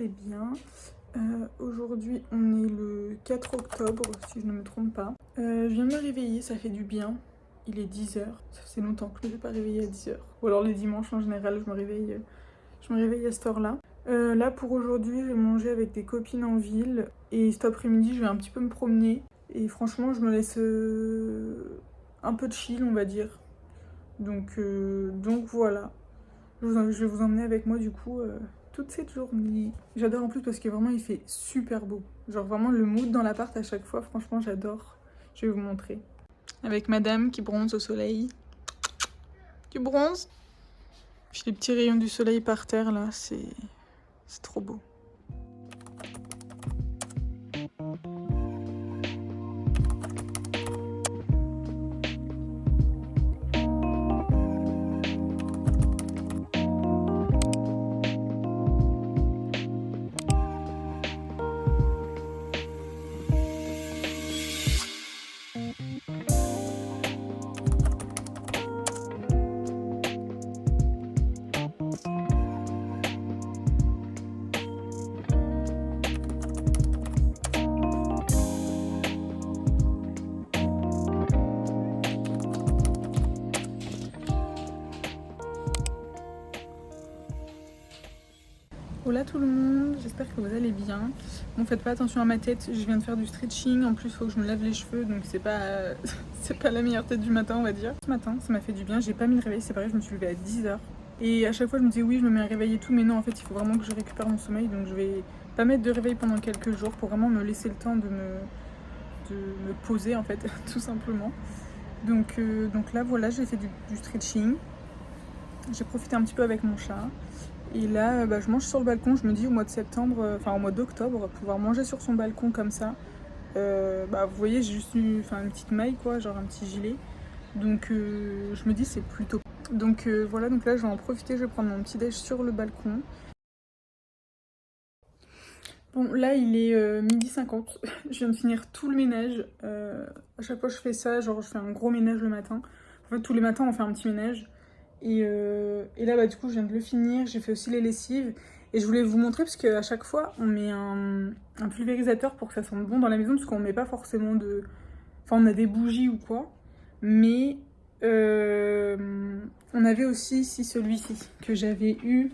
bien. Aujourd'hui, on est le 4 octobre, si je ne me trompe pas. Je viens de me réveiller, ça fait du bien. Il est 10 h. Ça faisait longtemps que je ne m'étais pas réveillée à 10 h. Ou alors les dimanches en général, je me réveille à cette heure-là. Là, pour aujourd'hui, je vais manger avec des copines en ville. Et cet après-midi, je vais un petit peu me promener. Et franchement, je me laisse un peu de chill, on va dire. Donc voilà. Je vais vous emmener avec moi du coup toute cette journée. J'adore en plus parce que vraiment il fait super beau. Genre vraiment le mood dans l'appart à chaque fois, franchement j'adore. Je vais vous montrer. Avec madame qui bronze au soleil. Tu bronzes? Puis les petits rayons du soleil par terre là, c'est trop beau. Hola tout le monde, j'espère que vous allez bien. Bon, faites pas attention à ma tête, je viens de faire du stretching, en plus il faut que je me lave les cheveux, donc c'est pas, c'est pas la meilleure tête du matin on va dire. Ce matin ça m'a fait du bien, j'ai pas mis le réveil, c'est pareil, je me suis levée à 10 h. Et à chaque fois je me disais oui je me mets un réveil et tout, mais non en fait il faut vraiment que je récupère mon sommeil, donc je vais pas mettre de réveil pendant quelques jours pour vraiment me laisser le temps de me poser en fait, tout simplement. Donc là voilà, j'ai fait du stretching, j'ai profité un petit peu avec mon chat. Et là, je mange sur le balcon, je me dis au mois de septembre, enfin au mois d'octobre, pouvoir manger sur son balcon comme ça. Vous voyez, j'ai juste une petite maille quoi, genre un petit gilet. Donc je me dis c'est plutôt... Donc voilà, donc là je vais en profiter, je vais prendre mon petit déj sur le balcon. Bon là il est 12h50, je viens de finir tout le ménage. À chaque fois je fais ça, genre je fais un gros ménage le matin. En fait tous les matins on fait un petit ménage. Et là, du coup, je viens de le finir. J'ai fait aussi les lessives. Et je voulais vous montrer parce qu'à chaque fois, on met un pulvérisateur pour que ça sente bon dans la maison. Parce qu'on met pas forcément de... Enfin, on a des bougies ou quoi. Mais on avait aussi ici celui-ci que j'avais eu.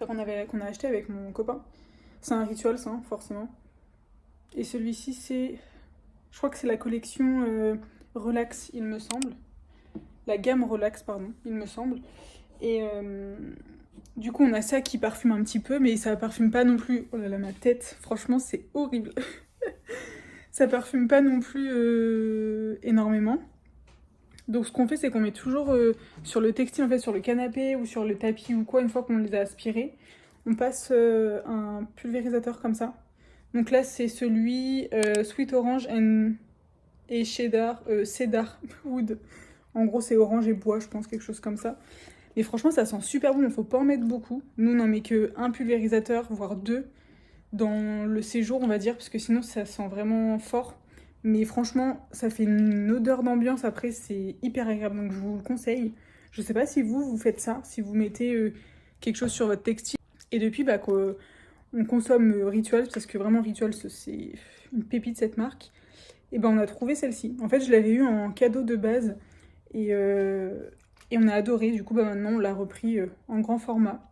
Qu'on a acheté avec mon copain. C'est un rituel, ça, forcément. Et celui-ci, c'est... Je crois que c'est la collection Relax, il me semble. La gamme Relax, pardon, il me semble. Et du coup, on a ça qui parfume un petit peu, mais ça parfume pas non plus... Oh là là, ma tête, franchement, c'est horrible. Ça parfume pas non plus énormément. Donc ce qu'on fait, c'est qu'on met toujours sur le textile, en fait, sur le canapé ou sur le tapis ou quoi, une fois qu'on les a aspirés, on passe un pulvérisateur comme ça. Donc là, c'est celui Sweet Orange et Cedar Wood. En gros, c'est orange et bois, je pense, quelque chose comme ça. Mais franchement, ça sent super bon, il faut pas en mettre beaucoup. Nous, on n'en met qu'un pulvérisateur, voire deux, dans le séjour, on va dire, parce que sinon, ça sent vraiment fort. Mais franchement, ça fait une odeur d'ambiance, après, c'est hyper agréable, donc je vous le conseille. Je sais pas si vous faites ça, si vous mettez quelque chose sur votre textile. Et depuis, qu'on consomme Rituals, parce que vraiment, Rituals, c'est une pépite, cette marque. Et on a trouvé celle-ci. En fait, je l'avais eu en cadeau de base. Et on a adoré, du coup maintenant on l'a repris en grand format.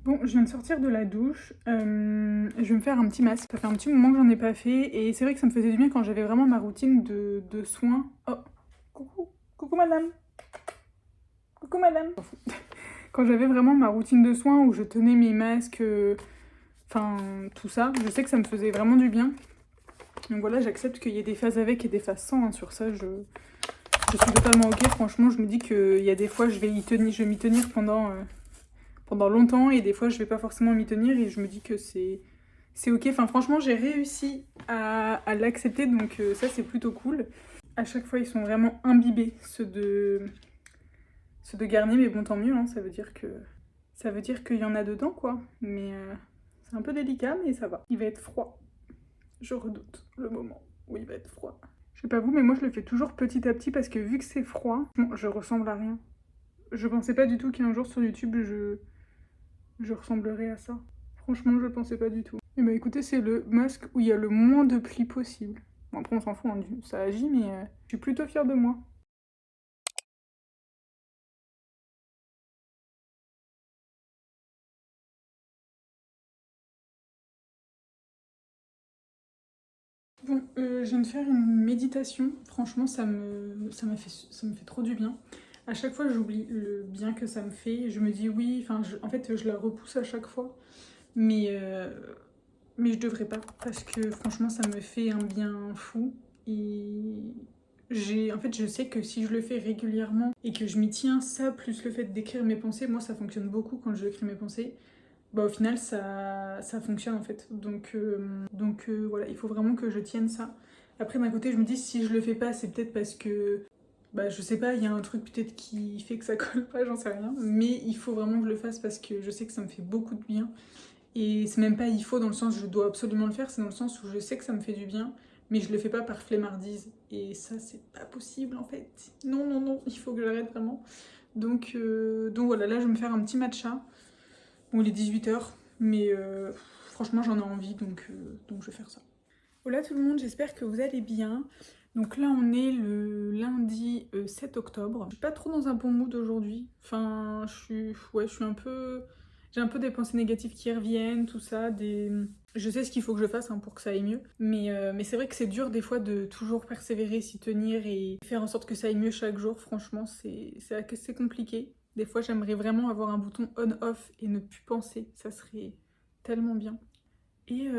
Bon, je viens de sortir de la douche, je vais me faire un petit masque. Ça fait un petit moment que j'en ai pas fait et c'est vrai que ça me faisait du bien quand j'avais vraiment ma routine de soins. Oh, coucou madame. Coucou madame. Quand j'avais vraiment ma routine de soins où je tenais mes masques, tout ça, je sais que ça me faisait vraiment du bien. Donc voilà, j'accepte qu'il y ait des phases avec et des phases sans, hein. Sur ça je suis totalement ok. Franchement, je me dis qu'il y a des fois, je vais m'y tenir pendant longtemps et des fois, je vais pas forcément m'y tenir et je me dis que c'est ok. Enfin, franchement, j'ai réussi à l'accepter, donc ça, c'est plutôt cool. À chaque fois, ils sont vraiment imbibés, ceux de Garnier, mais bon, tant mieux, hein, ça veut dire qu'il y en a dedans, quoi. Mais c'est un peu délicat, mais ça va. Il va être froid. Je redoute le moment où il va être froid. Je sais pas vous, mais moi je le fais toujours petit à petit parce que vu que c'est froid, bon, je ressemble à rien. Je pensais pas du tout qu'un jour sur YouTube je ressemblerais à ça. Franchement, je pensais pas du tout. Et bah écoutez, c'est le masque où il y a le moins de plis possible. Bon, après, on s'en fout, hein, ça agit, mais je suis plutôt fière de moi. Bon, je viens de faire une méditation. Franchement, ça me fait trop du bien. À chaque fois, j'oublie le bien que ça me fait. Je me dis oui, enfin, en fait, je la repousse à chaque fois. Mais, euh, mais je devrais pas, parce que franchement, ça me fait un bien fou. Et en fait, je sais que si je le fais régulièrement et que je m'y tiens, ça, plus le fait d'écrire mes pensées, moi, ça fonctionne beaucoup quand j'écris mes pensées. Bah, au final, ça fonctionne en fait. Donc voilà, il faut vraiment que je tienne ça. Après, d'un côté, je me dis, si je le fais pas, c'est peut-être parce que, bah, je sais pas, il y a un truc peut-être qui fait que ça colle pas, j'en sais rien. Mais il faut vraiment que je le fasse parce que je sais que ça me fait beaucoup de bien. Et c'est même pas il faut dans le sens je dois absolument le faire, c'est dans le sens où je sais que ça me fait du bien, mais je le fais pas par flemmardise. Et ça, c'est pas possible en fait. Non, non, non, il faut que j'arrête vraiment. Donc voilà, là, je vais me faire un petit matcha. Bon, il est 18h, mais franchement, j'en ai envie, donc je vais faire ça. Hola tout le monde, j'espère que vous allez bien. Donc là, on est le lundi 7 octobre. Je suis pas trop dans un bon mood aujourd'hui. Enfin, ouais, je suis un peu... J'ai un peu des pensées négatives qui reviennent, tout ça. Je sais ce qu'il faut que je fasse, hein, pour que ça aille mieux. Mais c'est vrai que c'est dur des fois de toujours persévérer, s'y tenir et faire en sorte que ça aille mieux chaque jour. Franchement, c'est compliqué. Des fois, j'aimerais vraiment avoir un bouton on-off et ne plus penser. Ça serait tellement bien. Et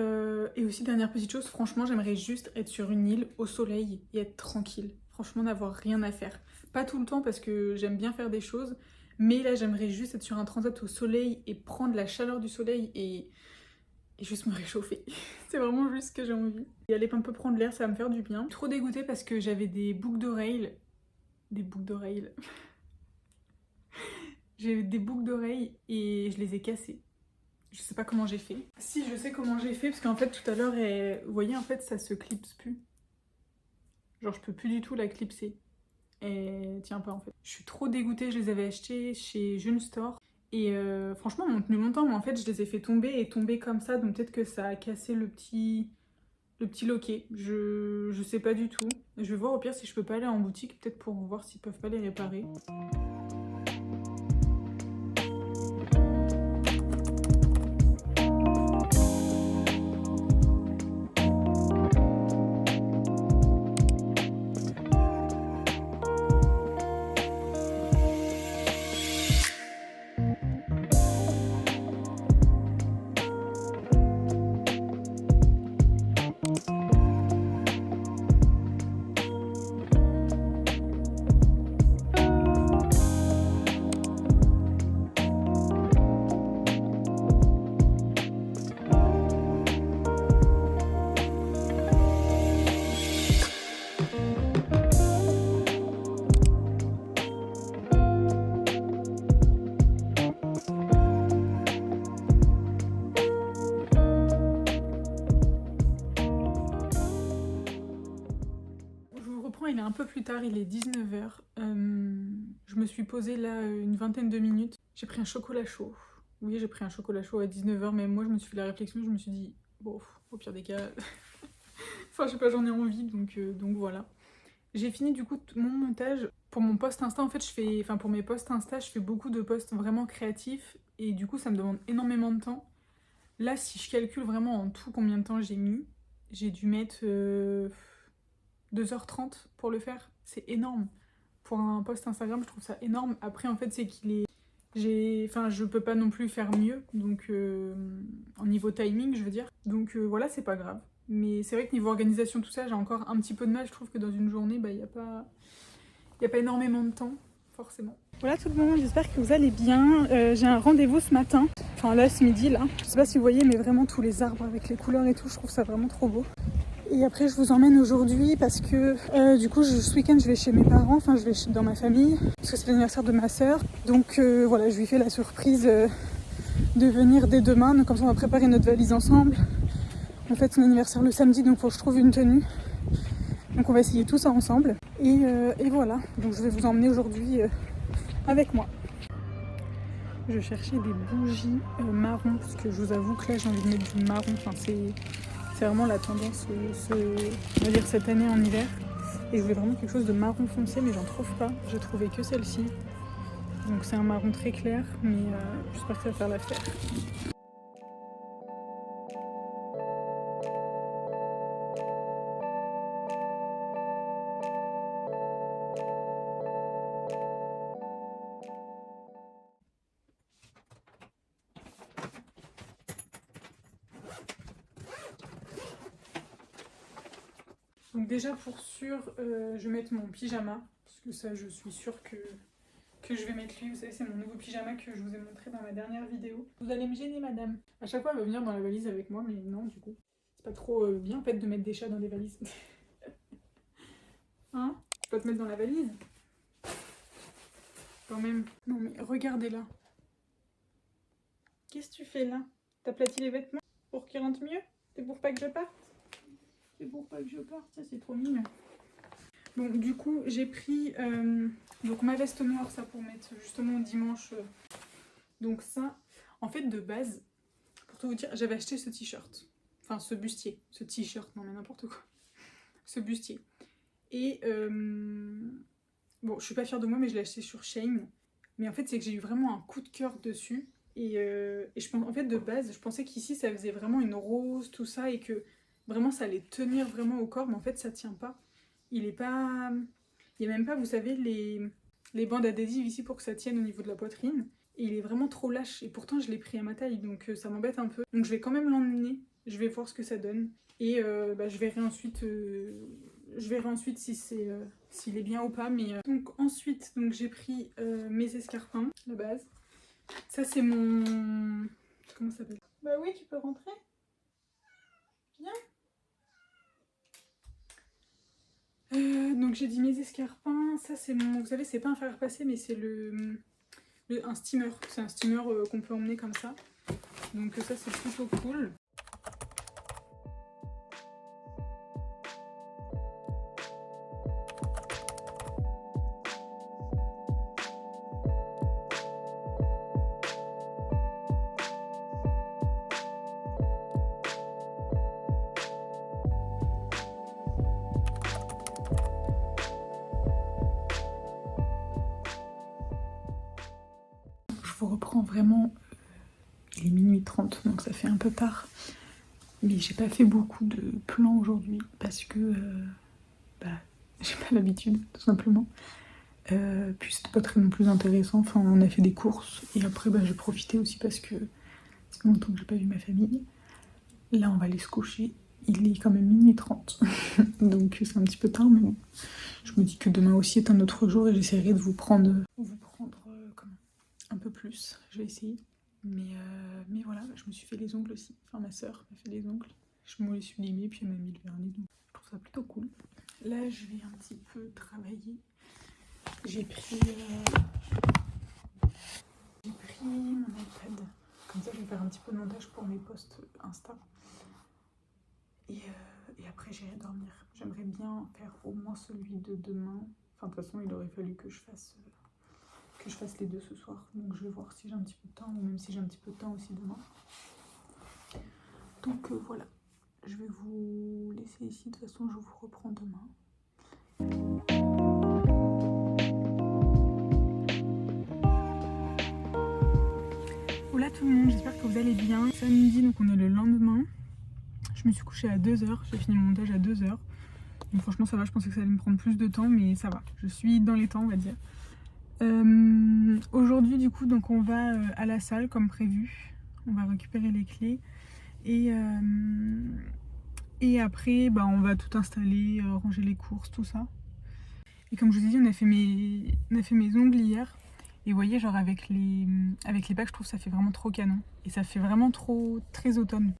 aussi, dernière petite chose, franchement, j'aimerais juste être sur une île au soleil et être tranquille. Franchement, n'avoir rien à faire. Pas tout le temps parce que j'aime bien faire des choses, mais là, j'aimerais juste être sur un transat au soleil et prendre la chaleur du soleil et juste me réchauffer. C'est vraiment juste ce que j'ai envie. Et aller un peu prendre l'air, ça va me faire du bien. Trop dégoûtée parce que j'avais des boucles d'oreilles. Des boucles d'oreilles. J'ai des boucles d'oreilles et je les ai cassées. Je sais pas comment j'ai fait. Si, je sais comment j'ai fait, parce qu'en fait, tout à l'heure, vous voyez, en fait, ça se clipse plus. Genre, je peux plus du tout la clipser. Elle tient pas, en fait. Je suis trop dégoûtée, je les avais achetés chez June Store. Et franchement, elles m'ont tenu longtemps, mais en fait, je les ai fait tomber et tomber comme ça, donc peut-être que ça a cassé le petit loquet. Je sais pas du tout. Je vais voir au pire si je peux pas aller en boutique, peut-être pour voir s'ils peuvent pas les réparer. Il est un peu plus tard, il est 19h. Je me suis posée là une vingtaine de minutes. J'ai pris un chocolat chaud. Oui, j'ai pris un chocolat chaud à 19h, mais moi je me suis fait la réflexion, je me suis dit, bon, au pire des cas, enfin je sais pas, j'en ai envie, donc voilà. J'ai fini du coup mon montage. Pour mon post Insta, en fait, pour mes posts Insta, je fais beaucoup de posts vraiment créatifs, et du coup ça me demande énormément de temps. Là, si je calcule vraiment en tout combien de temps j'ai mis, j'ai dû mettre 2h30 pour le faire. C'est énorme. Pour un post Instagram, je trouve ça énorme. Après, en fait, c'est qu'il est... je peux pas non plus faire mieux, donc en niveau timing, je veux dire. Donc voilà, c'est pas grave. Mais c'est vrai que niveau organisation, tout ça, j'ai encore un petit peu de mal. Je trouve que dans une journée, il n'y a pas énormément de temps, forcément. Voilà tout le monde, j'espère que vous allez bien. J'ai un rendez-vous ce matin. Enfin là, ce midi, là. Je sais pas si vous voyez, mais vraiment tous les arbres avec les couleurs et tout, je trouve ça vraiment trop beau. Et après, je vous emmène aujourd'hui parce que du coup, ce week-end, je vais chez mes parents, enfin, je vais dans ma famille, parce que c'est l'anniversaire de ma sœur. Donc voilà, je lui fais la surprise de venir dès demain. Donc comme ça, on va préparer notre valise ensemble. On fête son anniversaire le samedi, donc il faut que je trouve une tenue. Donc on va essayer tout ça ensemble. Et voilà, donc je vais vous emmener aujourd'hui avec moi. je cherchais des bougies marron parce que je vous avoue que là j'ai envie de mettre du marron. Enfin, c'est vraiment la tendance, on va dire cette année en hiver. Et je voulais vraiment quelque chose de marron foncé, mais j'en trouve pas. J'ai trouvé que celle-ci. Donc c'est un marron très clair, mais j'espère que ça va faire l'affaire. Donc déjà pour sûr, je vais mettre mon pyjama, parce que ça je suis sûre que je vais mettre lui. Vous savez, c'est mon nouveau pyjama que je vous ai montré dans ma dernière vidéo. Vous allez me gêner, madame. À chaque fois elle va venir dans la valise avec moi, mais non du coup. C'est pas trop bien en fait de mettre des chats dans des valises. Hein? Je peux te mettre dans la valise? Quand même. Non mais regardez là. Qu'est-ce que tu fais là? T'aplatis les vêtements pour qu'ils rentrent mieux? C'est pour pas que je parte? C'est pour pas que je parte, ça c'est trop mignon. Bon, du coup, j'ai pris donc ma veste noire, ça pour mettre justement dimanche. Donc ça, en fait, de base, pour tout vous dire, j'avais acheté ce t-shirt. Enfin, ce bustier. Ce t-shirt, non mais n'importe quoi. Ce bustier. Et bon, je suis pas fière de moi, mais je l'ai acheté sur Shein. Mais en fait, c'est que j'ai eu vraiment un coup de cœur dessus. Et je pense, en fait, de base, je pensais qu'ici, ça faisait vraiment une rose, tout ça, et que vraiment, ça allait tenir vraiment au corps. Mais en fait, ça tient pas. Il est pas... Il n'y a même pas, vous savez, les bandes adhésives ici pour que ça tienne au niveau de la poitrine. Et il est vraiment trop lâche. Et pourtant, je l'ai pris à ma taille, donc ça m'embête un peu. Donc je vais quand même l'emmener. Je vais voir ce que ça donne. Et je verrai ensuite... Je verrai ensuite si s'il est bien ou pas. Mais donc ensuite, donc, j'ai pris mes escarpins, la base. Ça, c'est mon... Comment ça s'appelle? Bah oui, tu peux rentrer. Viens. Donc j'ai dit mes escarpins, ça c'est mon... Vous savez, c'est pas un fer à repasser, mais c'est un steamer. C'est un steamer qu'on peut emmener comme ça. Donc ça c'est plutôt cool. Je vous reprends vraiment, il est minuit 30, donc ça fait un peu tard. Mais j'ai pas fait beaucoup de plans aujourd'hui parce que j'ai pas l'habitude, tout simplement. Puis c'était pas très non plus intéressant, enfin on a fait des courses et après j'ai profité aussi parce que ça fait longtemps que j'ai pas vu ma famille. Là on va aller se coucher, il est quand même minuit 30, donc c'est un petit peu tard, mais bon. Je me dis que demain aussi est un autre jour et j'essaierai de vous prendre un peu plus, je vais essayer. Mais voilà, je me suis fait les ongles aussi, enfin ma soeur m'a fait les ongles. Je me les suis limés puis elle m'a mis le vernis, donc je trouve ça plutôt cool. Là je vais un petit peu travailler. J'ai pris mon iPad, comme ça je vais faire un petit peu de montage pour mes posts Insta. Et après j'irai dormir. J'aimerais bien faire au moins celui de demain. Enfin de toute façon il aurait fallu que je fasse les deux ce soir. Donc je vais voir si j'ai un petit peu de temps, ou même si j'ai un petit peu de temps aussi demain. Donc voilà, je vais vous laisser ici. De toute façon je vous reprends demain. Hola tout le monde, j'espère que vous allez bien. Samedi, donc on est le lendemain. Je me suis couchée à 2h, j'ai fini mon montage à 2h. Donc franchement ça va, je pensais que ça allait me prendre plus de temps, mais ça va. Je suis dans les temps on va dire. Aujourd'hui du coup donc on va à la salle comme prévu. On va récupérer les clés. Et après on va tout installer, ranger les courses, tout ça. Et comme je vous ai dit, on a fait mes ongles hier. Et vous voyez, genre avec les bacs, je trouve que ça fait vraiment trop canon. Et ça fait vraiment très automne.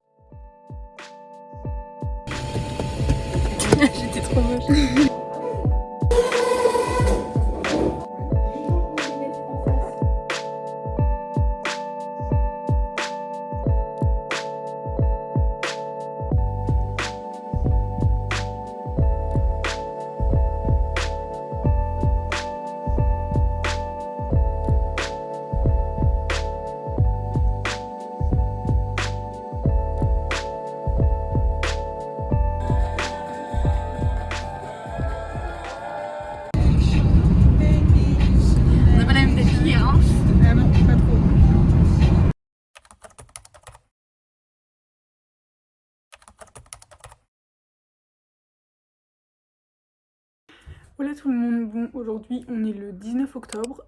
J'étais trop moche. Hola tout le monde, bon aujourd'hui on est le 19 octobre.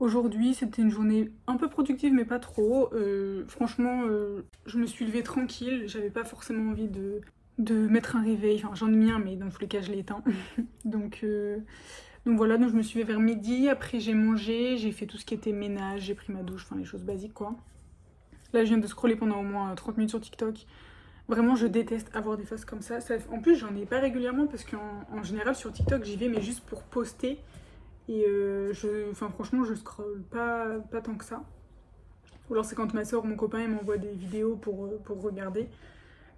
Aujourd'hui c'était une journée un peu productive mais pas trop. Franchement je me suis levée tranquille, j'avais pas forcément envie de mettre un réveil, enfin j'en ai mis un mais dans tous les cas je l'ai éteint. donc voilà, donc je me suis levée vers midi, après j'ai mangé, j'ai fait tout ce qui était ménage, j'ai pris ma douche, enfin les choses basiques quoi. Là je viens de scroller pendant au moins 30 minutes sur TikTok. Vraiment, je déteste avoir des faces comme ça. En plus, j'en ai pas régulièrement parce qu'en général, sur TikTok, j'y vais, mais juste pour poster. Et enfin, franchement, je scrolle pas tant que ça. Ou alors, c'est quand ma soeur ou mon copain ils m'envoient des vidéos pour regarder.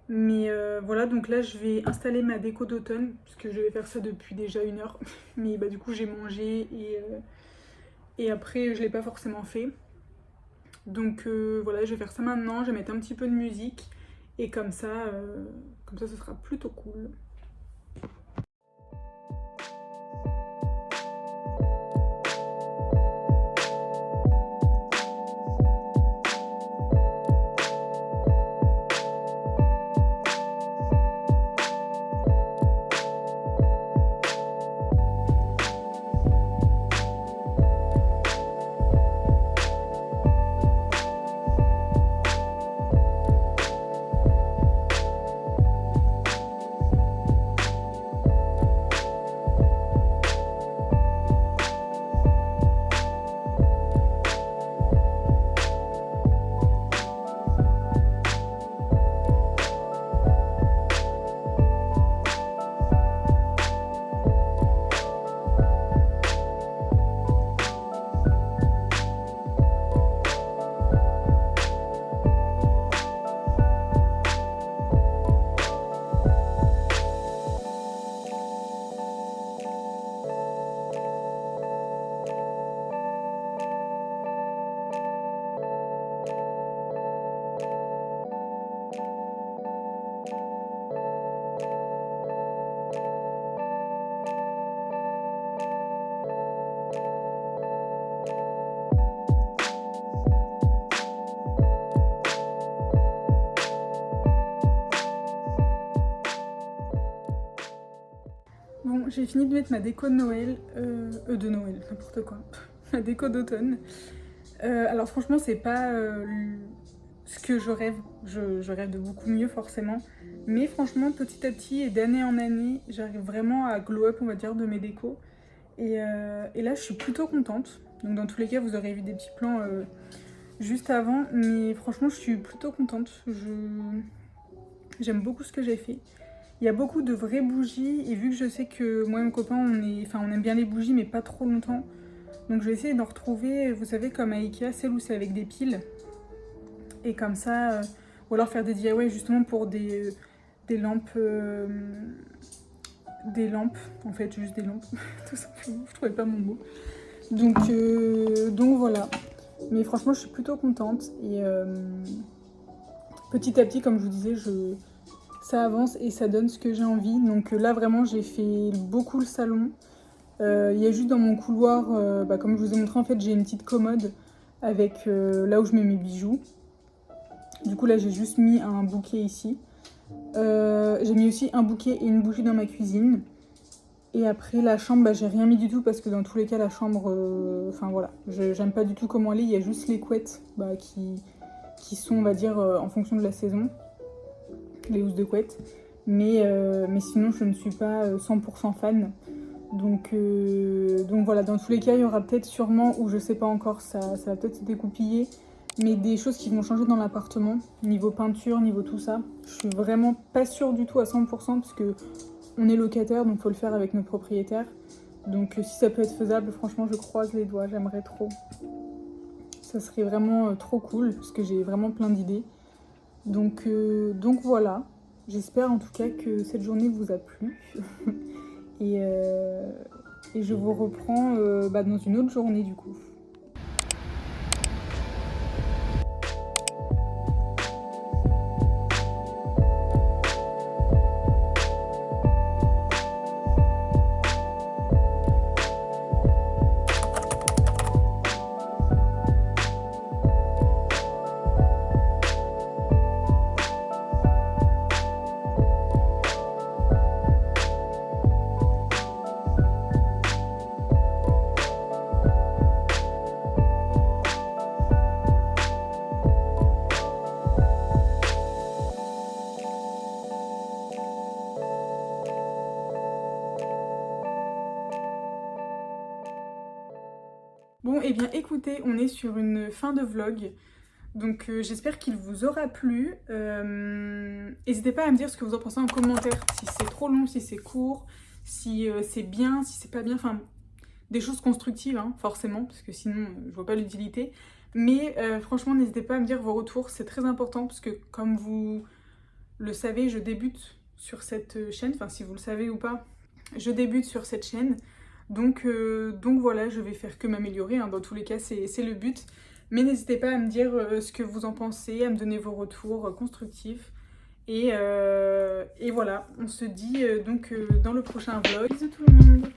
Mais voilà, donc là, je vais installer ma déco d'automne, puisque je vais faire ça depuis déjà 1 heure. Mais bah, du coup, j'ai mangé et après, je l'ai pas forcément fait. Donc voilà, je vais faire ça maintenant. Je vais mettre un petit peu de musique. Et comme ça, ce sera plutôt cool. Bon, j'ai fini de mettre ma déco de Noël, de Noël, n'importe quoi, ma déco d'automne. Alors franchement, c'est pas ce que je rêve, je rêve de beaucoup mieux forcément. Mais franchement, petit à petit et d'année en année, j'arrive vraiment à glow up, on va dire, de mes décos. Et là, je suis plutôt contente. Donc dans tous les cas, vous aurez vu des petits plans juste avant. Mais franchement, je suis plutôt contente. J'aime beaucoup ce que j'ai fait. Il y a beaucoup de vraies bougies et vu que je sais que moi et mon copain on aime bien les bougies mais pas trop longtemps, donc je vais essayer d'en retrouver, vous savez, comme à Ikea, celle où c'est avec des piles et comme ça, ou alors faire des DIY justement pour des lampes, en fait juste des lampes tout simplement, je trouvais pas mon mot. Donc voilà, mais franchement je suis plutôt contente et petit à petit comme je vous disais, ça avance et ça donne ce que j'ai envie. Donc là vraiment j'ai fait beaucoup le salon. Il y a juste dans mon couloir, comme je vous ai montré en fait j'ai une petite commode avec là où je mets mes bijoux. Du coup là j'ai juste mis un bouquet ici. J'ai mis aussi un bouquet et une bougie dans ma cuisine. Et après la chambre j'ai rien mis du tout parce que dans tous les cas la chambre, enfin voilà, j'aime pas du tout comment elle est. Il y a juste les couettes qui sont on va dire en fonction de la saison. Les housses de couette. Mais sinon, je ne suis pas 100% fan. Donc voilà, dans tous les cas, il y aura peut-être sûrement, ou je sais pas encore, ça va peut-être se découpiller, mais des choses qui vont changer dans l'appartement, niveau peinture, niveau tout ça. Je suis vraiment pas sûre du tout à 100% parce que on est locataire, donc faut le faire avec notre propriétaire. Donc si ça peut être faisable, franchement, je croise les doigts, j'aimerais trop. Ça serait vraiment trop cool parce que j'ai vraiment plein d'idées. Donc voilà, j'espère en tout cas que cette journée vous a plu. et, et je vous reprends dans une autre journée du coup. Bon, et bien écoutez, on est sur une fin de vlog. Donc j'espère qu'il vous aura plu. N'hésitez pas à me dire ce que vous en pensez en commentaire. Si c'est trop long, si c'est court, si c'est bien, si c'est pas bien. Enfin, des choses constructives, hein, forcément, parce que sinon je vois pas l'utilité. Mais franchement, n'hésitez pas à me dire vos retours. C'est très important parce que comme vous le savez, je débute sur cette chaîne. Enfin, si vous le savez ou pas, je débute sur cette chaîne. Donc voilà, je vais faire que m'améliorer, hein. Dans tous les cas, c'est le but. Mais n'hésitez pas à me dire ce que vous en pensez, à me donner vos retours constructifs. Et voilà, on se dit donc dans le prochain vlog. Bisous tout le monde!